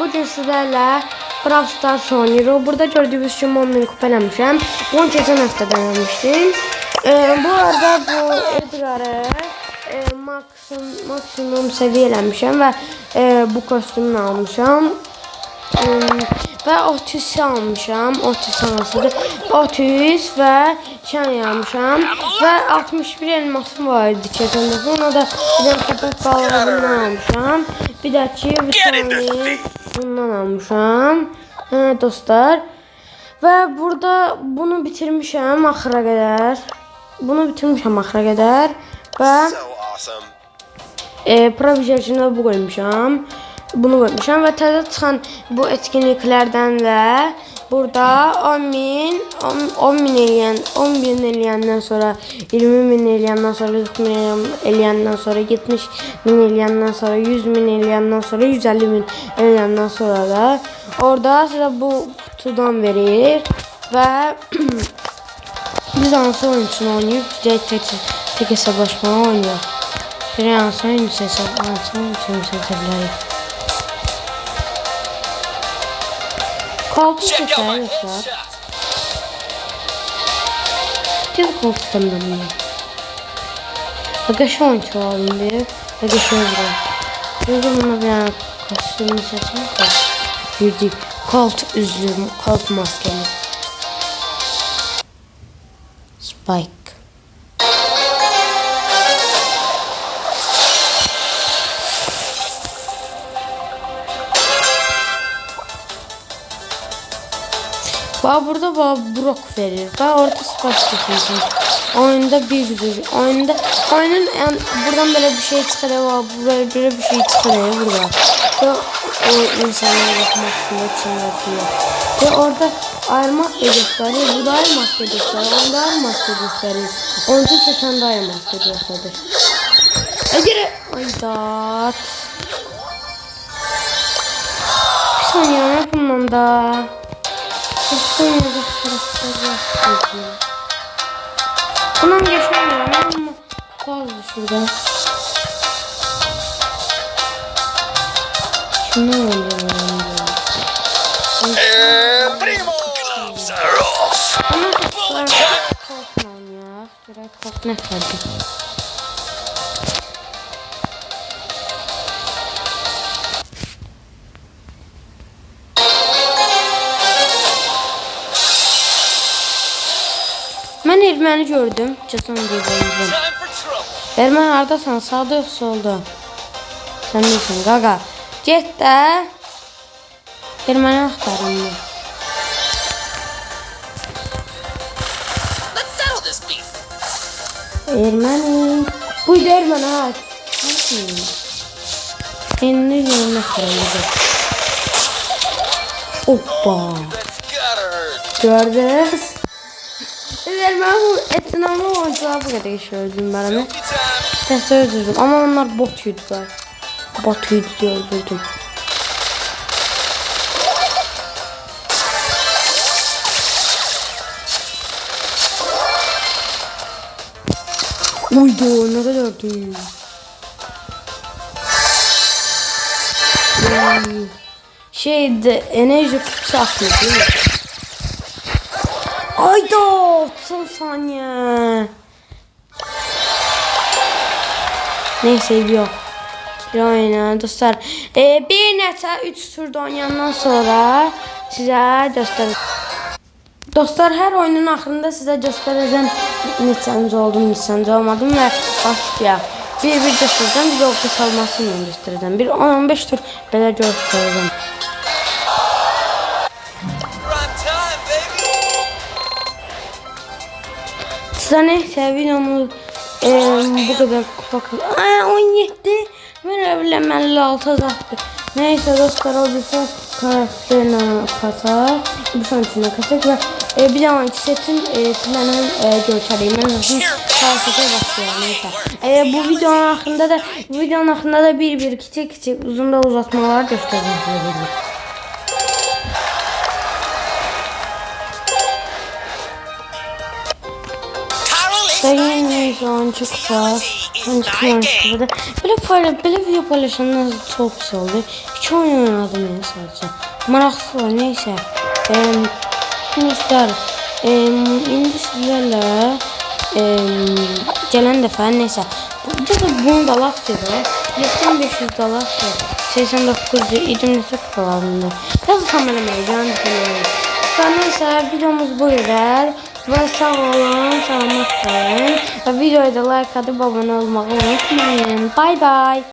bugün sizlerle Brawl Stars oynuyoruz. Burada gördüğünüz gibi 10.000 kupa eləmişəm. Bunu keçən həftə denemiştim. Bu arada bu Edgar'ı maksimum seviye eləmişəm və bu kostümünü almışam. Və 30 almışam. 30 sanasıdır. 30 və şən almışam. Və 61 elmasım var idi keçən dəfə. Ona da bir dənə köpək balığından almışam. Bir də ki bir tane bundan almışam. Dostlar. Və burada bunu bitirmişəm axıra qədər. Və provizyonda bu qoymuşam. Bunu qoymuşam və təzə çıxan bu etkinliklərdən də burada 10.000 eləyəndən sonra, 20.000 eləyəndən sonra, 40.000 eləyəndən sonra, 70.000 eləyəndən sonra, 100.000 eləyəndən sonra, 150.000 eləyəndən sonra da orada sizə bu kutudan verir və biz hansı oyuncusunu oynayıb tek hesablaşma oynayaq. Bir hansı oyuncusu seçebilərik. Koltuğu seçer dostlar. Gel koltuktan da bunu. Bakın şu oyuncu alalım diye. Bakın şöyle buraya. Şimdi buna bir kostümünü seçelim. Girdik. Kolt üzlüğüm. Kolt maskemi. Spike. Burada Brock verir. Orada Spike çekmişim. Oyunda bir güzel. Oyunun yani buradan böyle bir şey çıkarıyor. Böyle bir şey çıkarıyor burada. Ve o insanlara bakmak için yapıyor. Ve orada ayrı maske gösteriyor. Bu da ayrı maske gösteriyor. Onda ayrı maske gösteriyor. Oyuncu seçen de ayrı maske gösteriyor. Aydat. Bir saniye ne bundan da. Bundan geçemiyorum ama fazla şurada. Şunu öldürüyorum. Primo gloves are off. Korkmam ya. Direkt korkmak lazım. Ben Erməni gördüm. Casan diyeceğim. Erməni hardasan? Sağda yox solda? Sen nesin qaqa? Get də. Erməni axtarım mı? Erməni. Buydu Erməni ha. Enli yoluna kırıldı. Hoppa. Gördünüz. Ben bu etinamı oyuncular bu kadar geçiyordum ben onu. Test öldürdüm ama onlar bot yuttular. Bot yuttu diye öldürdüm. Uydu ne kadar değil. Şeyde enerji kutusu atıyor değil mi? Ayda 30 saniye. Neyse yok. Aynen dostlar. Bir neçə 3 turda oynayandan sonra sizə göstərəcəm. Dostlar hər oyunun axırında sizə göstərəcəm neçənci oldum, neçənci olmadım və başlayaq. Bir göstərəcəm, bir oldu salmasını göstərəcəm. Bir 10-15 tur belə göstərəcəm. Size neyse videomu bu kadar kupa 17 ben 56 azalttı. Neyse dostlar o bir son karakterine katar. Bir son içine katar ve bir zaman setin sizlerle görüşürüm. Ben zaten karşıya başlıyorum neyse. Bu videonun hakkında da bir küçük uzun da uzatmalar göstereceğim size. Da yeni sonuncu kupa. Ben çıkmamıştı burada. Böyle video paylaşanlar çok güzel oldu. Hiç oyun oynadım yani sadece. Maraqsız var neyse. Dostlar. İndi sizlerle gələn dəfə neysə. Bunu da alaq dedi. 7500 dolar 89 29 kupalarında. Tabii kameramaya can düşünüyorum. Neyse videomuz buydu. Ve sağ olun, selamat kalın. Ve videoya da like atıp abone olmayı unutmayın. Bye bye.